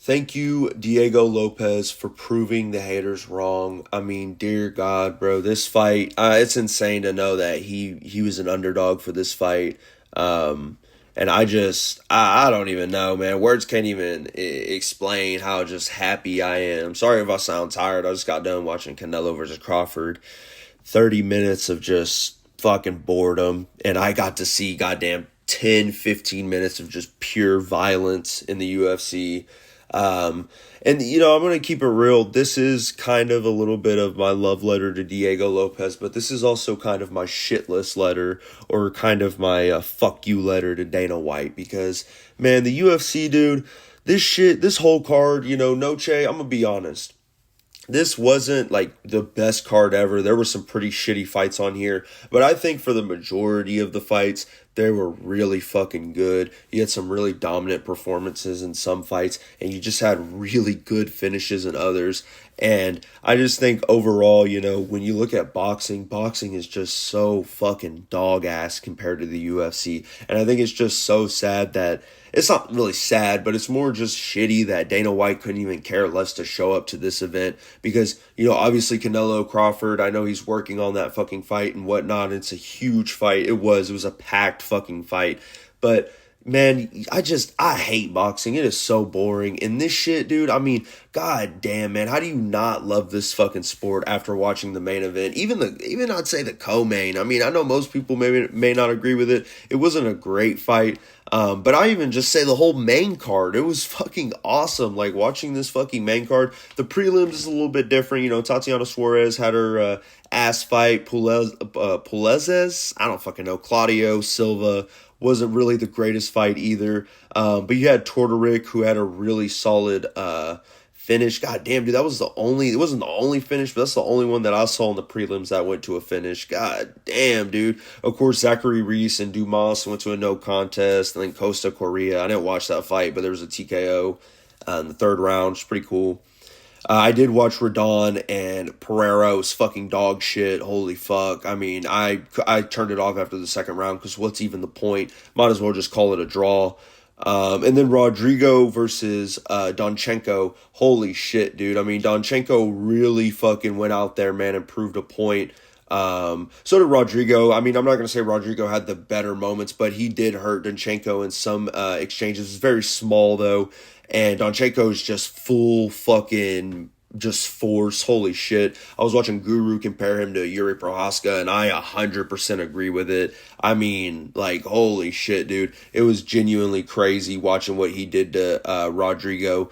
Thank you, Diego Lopes, for proving the haters wrong. I mean, dear God, bro, this fight, it's insane to know that he was an underdog for this fight. And I don't even know, man. Words can't even explain how just happy I am. Sorry if I sound tired. I just got done watching Canelo versus Crawford. 30 minutes of just fucking boredom. And I got to see goddamn 10, 15 minutes of just pure violence in the UFC. I'm going to keep it real. This is kind of a little bit of my love letter to Diego Lopes, but this is also kind of my shitless letter or kind of my fuck you letter to Dana White because, man, the UFC, dude, this whole card, Noche, I'm going to be honest. This wasn't like the best card ever. There were some pretty shitty fights on here, but I think for the majority of the fights, they were really fucking good. You had some really dominant performances in some fights, and you just had really good finishes in others. And I just think overall, when you look at boxing is just so fucking dog ass compared to the UFC. And I think it's just so sad that it's not really sad, but it's more just shitty that Dana White couldn't even care less to show up to this event because, obviously Canelo Crawford, I know he's working on that fucking fight and whatnot. It's a huge fight. It was a packed fucking fight. But man, I hate boxing. It is so boring. And this shit, dude, I mean, god damn, man, how do you not love this fucking sport after watching the main event? Even I'd say the co-main. I mean, I know most people may not agree with it. It wasn't a great fight. But I even just say the whole main card, it was fucking awesome. Like watching this fucking main card, the prelims is a little bit different. Tatiana Suarez had her ass fight. Pulezes, I don't fucking know. Claudio Silva wasn't really the greatest fight either. But you had Tortoric, who had a really solid finish. God damn, dude, it wasn't the only finish, but that's the only one that I saw in the prelims that went to a finish. God damn, dude. Of course, Zachary Reese and Dumas went to a no contest, and then Costa Correa. I didn't watch that fight, but there was a TKO in the third round, which is pretty cool. I did watch Rodon, and Pereira was fucking dog shit. Holy fuck. I mean, I turned it off after the second round because what's even the point? Might as well just call it a draw. And then Rodrigo versus Donchenko. Holy shit, dude. I mean, Donchenko really fucking went out there, man, and proved a point. So did Rodrigo. I mean, I'm not going to say Rodrigo had the better moments, but he did hurt Donchenko in some exchanges. It's very small, though. And Donchenko is just full fucking just force. Holy shit. I was watching Guru compare him to Yuri Prohaska, and I 100% agree with it. I mean, like, holy shit, dude. It was genuinely crazy watching what he did to Rodrigo.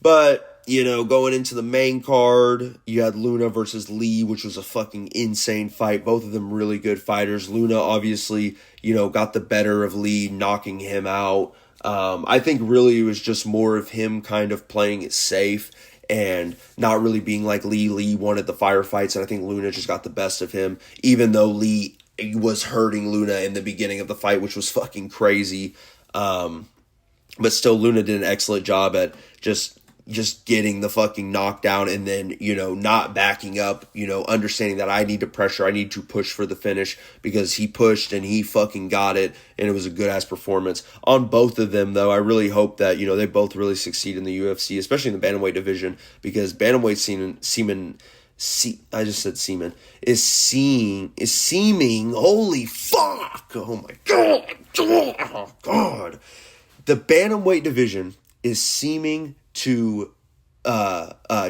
But, going into the main card, you had Luna versus Lee, which was a fucking insane fight. Both of them really good fighters. Luna, obviously, got the better of Lee, knocking him out. I think really it was just more of him kind of playing it safe and not really being like Lee. Lee wanted the firefights, and I think Luna just got the best of him, even though Lee was hurting Luna in the beginning of the fight, which was fucking crazy. But still, Luna did an excellent job at just getting the fucking knockdown and then, not backing up, understanding that I need to push for the finish because he pushed and he fucking got it, and it was a good-ass performance. On both of them, though, I really hope that, they both really succeed in the UFC, especially in the bantamweight division, because bantamweight is seeming, holy fuck, oh my god, oh god. The bantamweight division is seeming to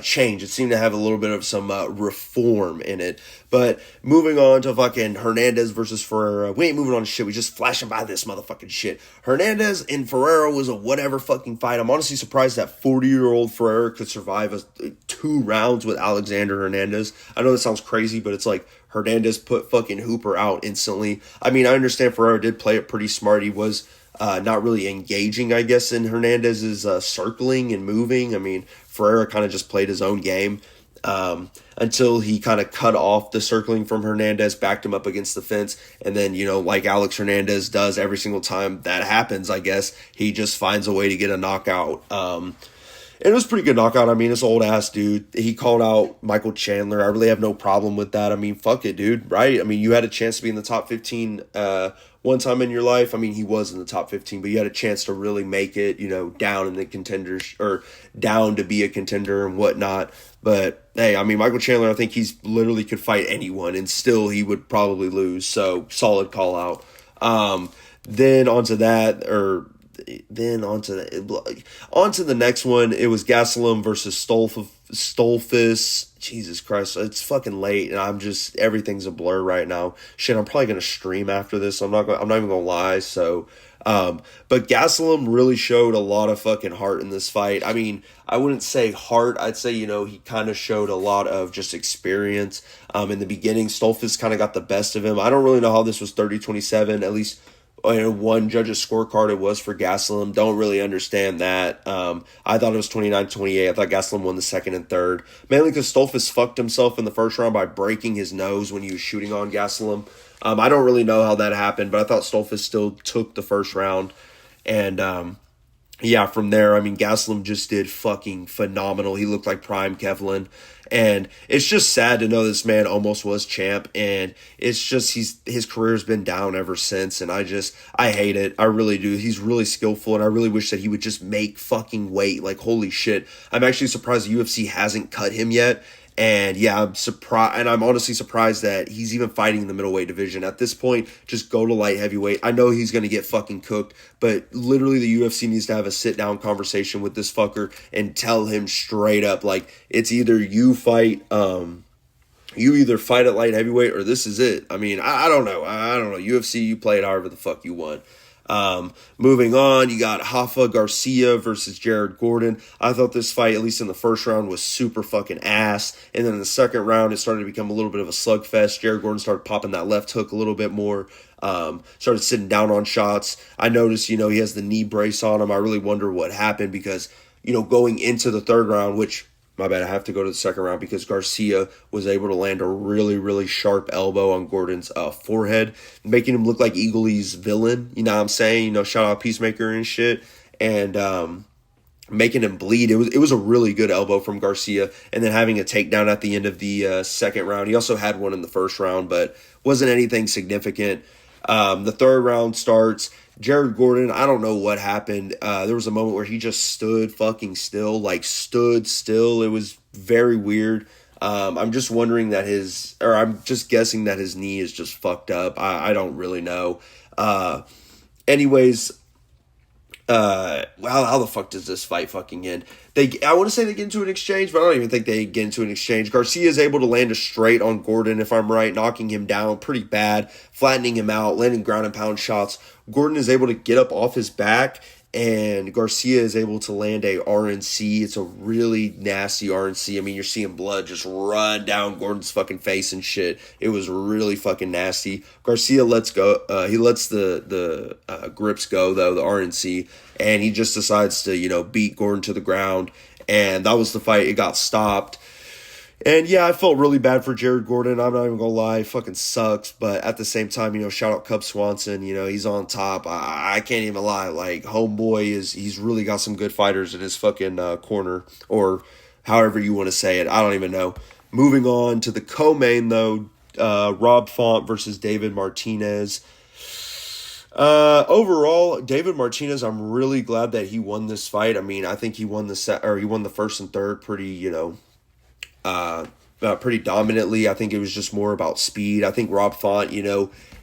change. It seemed to have a little bit of some reform in it. But moving on to fucking Hernandez versus Ferreira. We ain't moving on to shit. We just flashing by this motherfucking shit. Hernandez and Ferreira was a whatever fucking fight. I'm honestly surprised that 40-year-old Ferreira could survive 2 rounds with Alexander Hernandez. I know that sounds crazy, but it's like Hernandez put fucking Hooper out instantly. I mean, I understand Ferreira did play it pretty smart. He was not really engaging, I guess, in Hernandez's circling and moving. I mean, Ferreira kind of just played his own game until he kind of cut off the circling from Hernandez, backed him up against the fence, and then, like Alex Hernandez does every single time that happens, I guess, he just finds a way to get a knockout. And it was a pretty good knockout. I mean, this old ass dude, he called out Michael Chandler. I really have no problem with that. I mean, fuck it, dude, right? I mean, you had a chance to be in the top 15 one time in your life. I mean, he was in the top 15, but you had a chance to really make it, down in the contenders or down to be a contender and whatnot. But hey, I mean, Michael Chandler, I think he's literally could fight anyone and still he would probably lose. So solid call out. Then onto that, or then onto the next one. It was Gastelum versus Stolfus. Jesus Christ, it's fucking late, and everything's a blur right now. Shit, I'm probably gonna stream after this. I'm not even gonna lie. So, but Gastelum really showed a lot of fucking heart in this fight. I mean, I wouldn't say heart. I'd say, he kind of showed a lot of just experience. In the beginning, Stolfus kind of got the best of him. I don't really know how this was 30-27, at least one judge's scorecard it was for Gastelum. Don't really understand that. I thought it was 29-28. I thought Gastelum won the second and third. Mainly because Stolfus fucked himself in the first round by breaking his nose when he was shooting on Gastelum. I don't really know how that happened, but I thought Stolfus still took the first round. And yeah, from there, I mean, Gastelum just did fucking phenomenal. He looked like prime Kevlin. And it's just sad to know this man almost was champ. And it's just, his career's been down ever since. And I hate it. I really do. He's really skillful. And I really wish that he would just make fucking weight. Like, holy shit. I'm actually surprised the UFC hasn't cut him yet. And yeah, I'm surprised, and I'm honestly surprised that he's even fighting in the middleweight division. At this point, just go to light heavyweight. I know he's going to get fucking cooked, but literally the UFC needs to have a sit-down conversation with this fucker and tell him straight up, like, it's either you either fight at light heavyweight or this is it. I mean, I don't know. UFC, you play it however the fuck you want. Moving on, you got Rafa Garcia versus Jared Gordon. I thought this fight, at least in the first round, was super fucking ass. And then in the second round, it started to become a little bit of a slugfest. Jared Gordon started popping that left hook a little bit more. Started sitting down on shots. I noticed, he has the knee brace on him. I really wonder what happened because, going into the third round, which, my bad, I have to go to the second round because Garcia was able to land a really, really sharp elbow on Gordon's forehead, making him look like Eagle E's villain. You know what I'm saying? Shout out Peacemaker and shit. And making him bleed. It was a really good elbow from Garcia. And then having a takedown at the end of the second round. He also had one in the first round, but wasn't anything significant. The third round starts. Jared Gordon, I don't know what happened. There was a moment where he just stood fucking still, like stood still. It was very weird. I'm just wondering I'm just guessing that his knee is just fucked up. I don't really know. Anyways, how the fuck does this fight fucking end? I want to say they get into an exchange, but I don't even think they get into an exchange. Garcia is able to land a straight on Gordon, if I'm right, knocking him down pretty bad, flattening him out, landing ground and pound shots. Gordon is able to get up off his back, and Garcia is able to land a RNC. It's a really nasty RNC. I mean, you're seeing blood just run down Gordon's fucking face and shit. It was really fucking nasty. Garcia lets go. He lets the grips go, though, the RNC, and he just decides to, beat Gordon to the ground. And that was the fight. It got stopped. And yeah, I felt really bad for Jared Gordon. I'm not even gonna lie, it fucking sucks. But at the same time, shout out Cub Swanson. He's on top. I can't even lie. Like, homeboy he's really got some good fighters in his fucking corner, or however you want to say it. I don't even know. Moving on to the co-main though, Rob Font versus David Martinez. Overall, David Martinez, I'm really glad that he won this fight. I mean, I think he won the first and third pretty, pretty dominantly. I think it was just more about speed. I think Rob Font,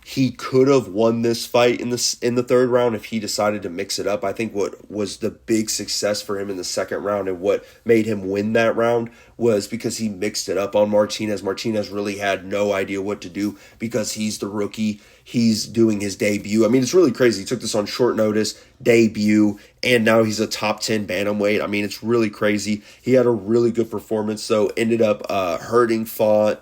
he could have won this fight in the third round if he decided to mix it up. I think what was the big success for him in the second round and what made him win that round was because he mixed it up on Martinez. Martinez really had no idea what to do because he's the rookie. He's doing his debut. I mean, it's really crazy. He took this on short notice, debut, and now he's a top 10 bantamweight. I mean, it's really crazy. He had a really good performance, so ended up hurting Font.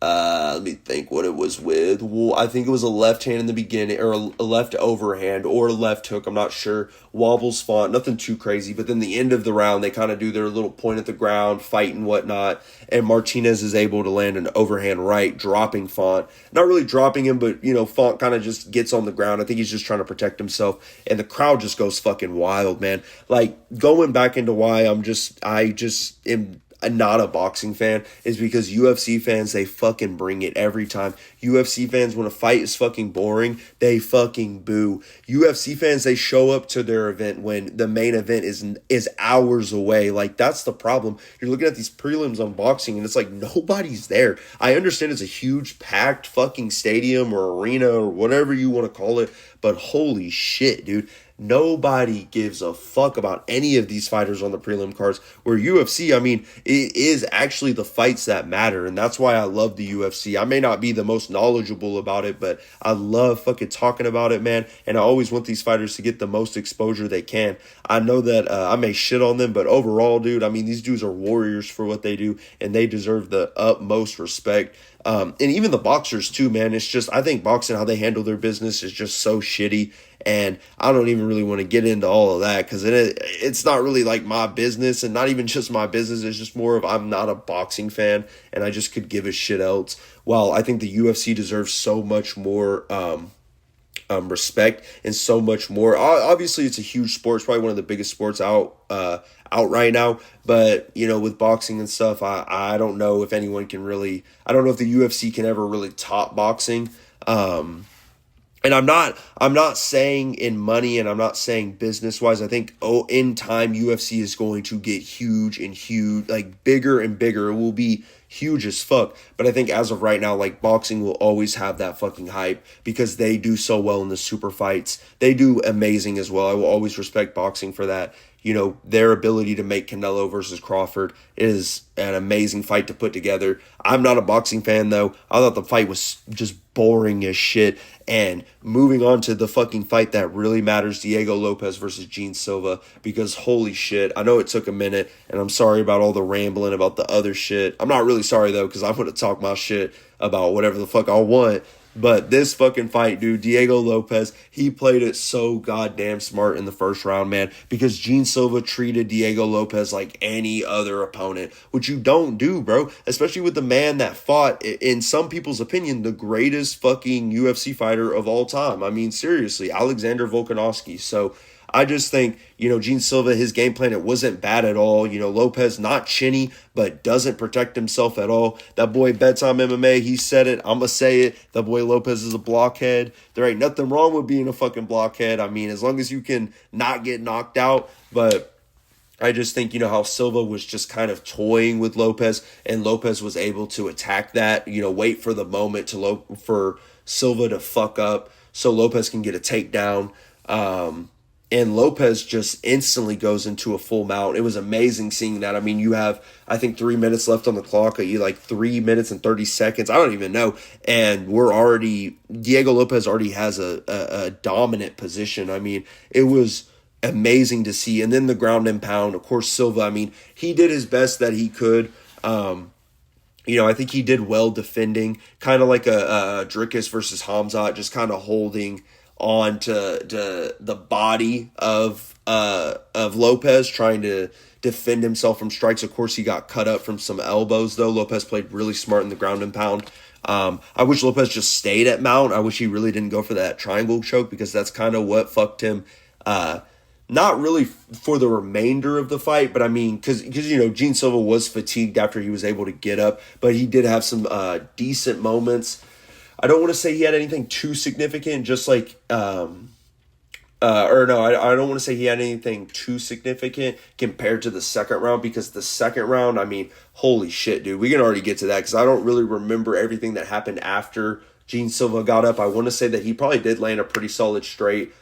Let me think what it was with. Well, I think it was a left hand in the beginning, or a left overhand, or a left hook. I'm not sure. Wobbles Font, nothing too crazy. But then the end of the round, they kind of do their little point at the ground, fight and whatnot. And Martinez is able to land an overhand right, dropping Font. Not really dropping him, but, Font kind of just gets on the ground. I think he's just trying to protect himself. And the crowd just goes fucking wild, man. Like, going back into why not a boxing fan is because UFC fans, they fucking bring it every time. UFC fans, when a fight is fucking boring, they fucking boo. UFC fans, they show up to their event when the main event is hours away. Like, that's the problem. You're looking at these prelims on boxing and it's like nobody's there. I understand it's a huge packed fucking stadium or arena or whatever you want to call it, but holy shit, dude. Nobody gives a fuck about any of these fighters on the prelim cards. Where UFC, I mean, it is actually the fights that matter. And that's why I love the UFC. I may not be the most knowledgeable about it, but I love fucking talking about it, man. And I always want these fighters to get the most exposure they can. I know that I may shit on them, but overall, dude, I mean, these dudes are warriors for what they do, and they deserve the utmost respect. And even the boxers too, man. It's just, I think boxing, how they handle their business is just so shitty. And I don't even really want to get into all of that because it's not really like my business, and not even just my business. It's just more of, I'm not a boxing fan and I just could give a shit else. While I think the UFC deserves so much more respect and so much more. Obviously, it's a huge sport. It's probably one of the biggest sports out right now. But, you know, with boxing and stuff, I don't know if anyone can really, I don't know if the UFC can ever really top boxing. And I'm not saying in money, and I'm not saying business wise. I think in time UFC is going to get huge, like bigger and bigger. It will be huge as fuck. But I think as of right now, like, boxing will always have that fucking hype because they do so well in the super fights. They do amazing as well. I will always respect boxing for that. You know, their ability to make Canelo versus Crawford is an amazing fight to put together. I'm not a boxing fan, though. I thought the fight was just boring as shit. And moving on to the fucking fight that really matters, Diego Lopes versus Gene Silva, because holy shit, I know it took a minute, and I'm sorry about all the rambling about the other shit. I'm not really sorry, though, because I'm going to talk my shit about whatever the fuck I want. But this fucking fight, dude, Diego Lopes, he played it so goddamn smart in the first round, man, because Gene Silva treated Diego Lopes like any other opponent, which you don't do, bro, especially with the man that fought, in some people's opinion, the greatest fucking UFC fighter of all time. I mean, seriously, Alexander Volkanovski. So I just think, you know, Gene Silva, his game plan, it wasn't bad at all. You know, Lopes, not chinny, but doesn't protect himself at all. That boy bets on MMA. He said it. I'm going to say it. That boy Lopes is a blockhead. There ain't nothing wrong with being a fucking blockhead. I mean, as long as you can not get knocked out. But I just think, you know, how Silva was just kind of toying with Lopes, and Lopes was able to attack that, you know, wait for the moment for Silva to fuck up so Lopes can get a takedown. And Lopes just instantly goes into a full mount. It was amazing seeing that. I mean, you have, I think, 3 minutes left on the clock. You like 3 minutes and 30 seconds. I don't even know. And Diego Lopes already has a dominant position. I mean, it was amazing to see. And then the ground and pound. Of course, Silva, I mean, he did his best that he could. You know, I think he did well defending. Kind of like a Dricus versus Hamzat, just kind of holding on to the body of Lopes, trying to defend himself from strikes. Of course, he got cut up from some elbows, though. Lopes played really smart in the ground and pound. I wish Lopes just stayed at mount. I wish he really didn't go for that triangle choke, because that's kind of what fucked him. Not really for the remainder of the fight, but I mean, because you know, Gene Silva was fatigued after he was able to get up, but he did have some decent moments. I don't want to say he had anything too significant, just like, I don't want to say he had anything too significant compared to the second round, because the second round, I mean, holy shit, dude, we can already get to that, because I don't really remember everything that happened after Gene Silva got up. I want to say that he probably did land a pretty solid straight,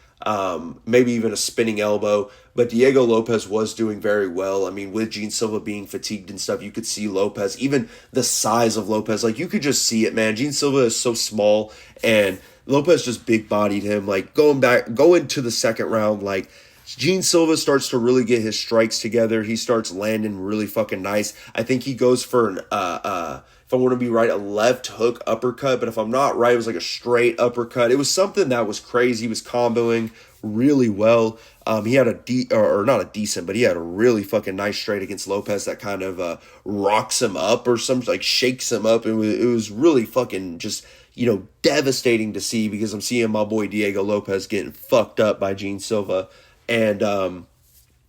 maybe even a spinning elbow, but Diego Lopes was doing very well. I mean, with Gene Silva being fatigued and stuff, you could see Lopes, even the size of Lopes, like, you could just see it, man. Gene Silva is so small, and Lopes just big bodied him. Like, going to the second round, like, Gene Silva starts to really get his strikes together. He starts landing really fucking nice. I think he goes for an if I want to be right, a left hook uppercut, but if I'm not right, it was like a straight uppercut. It was something that was crazy. He was comboing really well. He had not a decent, but he had a really fucking nice straight against Lopes that kind of rocks him up or something, like shakes him up. It was really fucking just, you know, devastating to see, because I'm seeing my boy Diego Lopes getting fucked up by Gene Silva. And,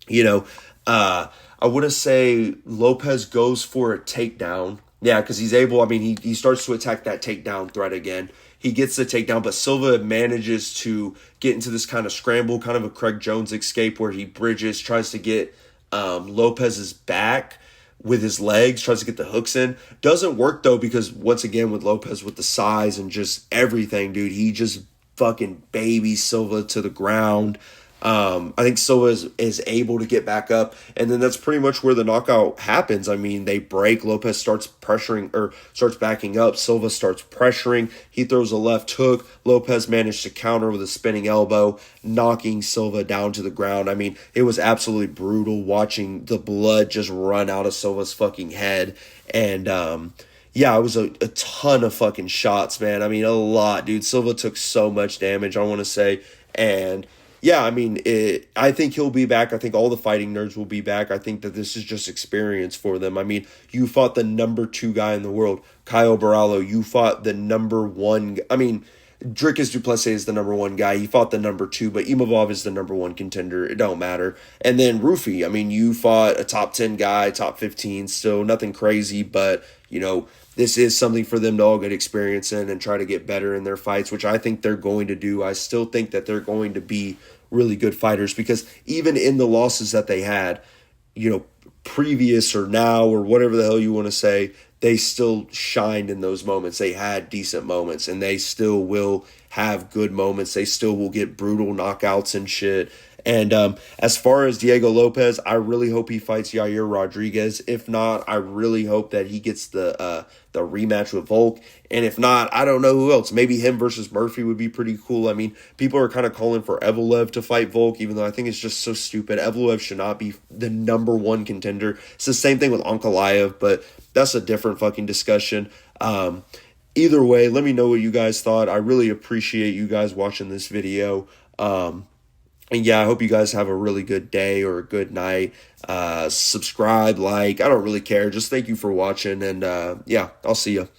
you know, I want to say Lopez goes for a takedown. Yeah, because he's able, I mean, he starts to attack that takedown threat again. He gets the takedown, but Silva manages to get into this kind of scramble, kind of a Craig Jones escape where he bridges, tries to get Lopez's back with his legs, tries to get the hooks in. Doesn't work though, because once again with Lopez with the size and just everything, dude, he just fucking babies Silva to the ground. I think Silva is able to get back up, and then that's pretty much where the knockout happens. I mean, they break. Lopez starts pressuring or starts backing up. Silva starts pressuring. He throws a left hook. Lopez managed to counter with a spinning elbow, knocking Silva down to the ground. I mean, it was absolutely brutal watching the blood just run out of Silva's fucking head. And yeah, it was a ton of fucking shots, man. I mean, a lot, dude. Silva took so much damage, I want to say. And yeah, I mean, I think he'll be back. I think all the fighting nerds will be back. I think that this is just experience for them. I mean, you fought the number 2 guy in the world, Caio Borralho. You fought the number 1. I mean, Dricus du Plessis is the number 1 guy. He fought the number 2, but Imavov is the number 1 contender. It don't matter. And then Rufi, I mean, you fought a top 10 guy, top 15, so nothing crazy, but, you know, this is something for them to all get experience in and try to get better in their fights, which I think they're going to do. I still think that they're going to be really good fighters, because even in the losses that they had, you know, previous or now or whatever the hell you want to say, they still shined in those moments. They had decent moments, and they still will have good moments. They still will get brutal knockouts and shit. And as far as Diego Lopez, I really hope he fights Yair Rodriguez. If not, I really hope that he gets the rematch with Volk. And if not, I don't know who else. Maybe him versus Murphy would be pretty cool. I mean, people are kind of calling for Evloev to fight Volk, even though I think it's just so stupid. Evloev should not be the number 1 contender. It's the same thing with Ankalaev, but that's a different fucking discussion. Either way, let me know what you guys thought. I really appreciate you guys watching this video. And yeah, I hope you guys have a really good day or a good night. Subscribe, like, I don't really care. Just thank you for watching. And yeah, I'll see you.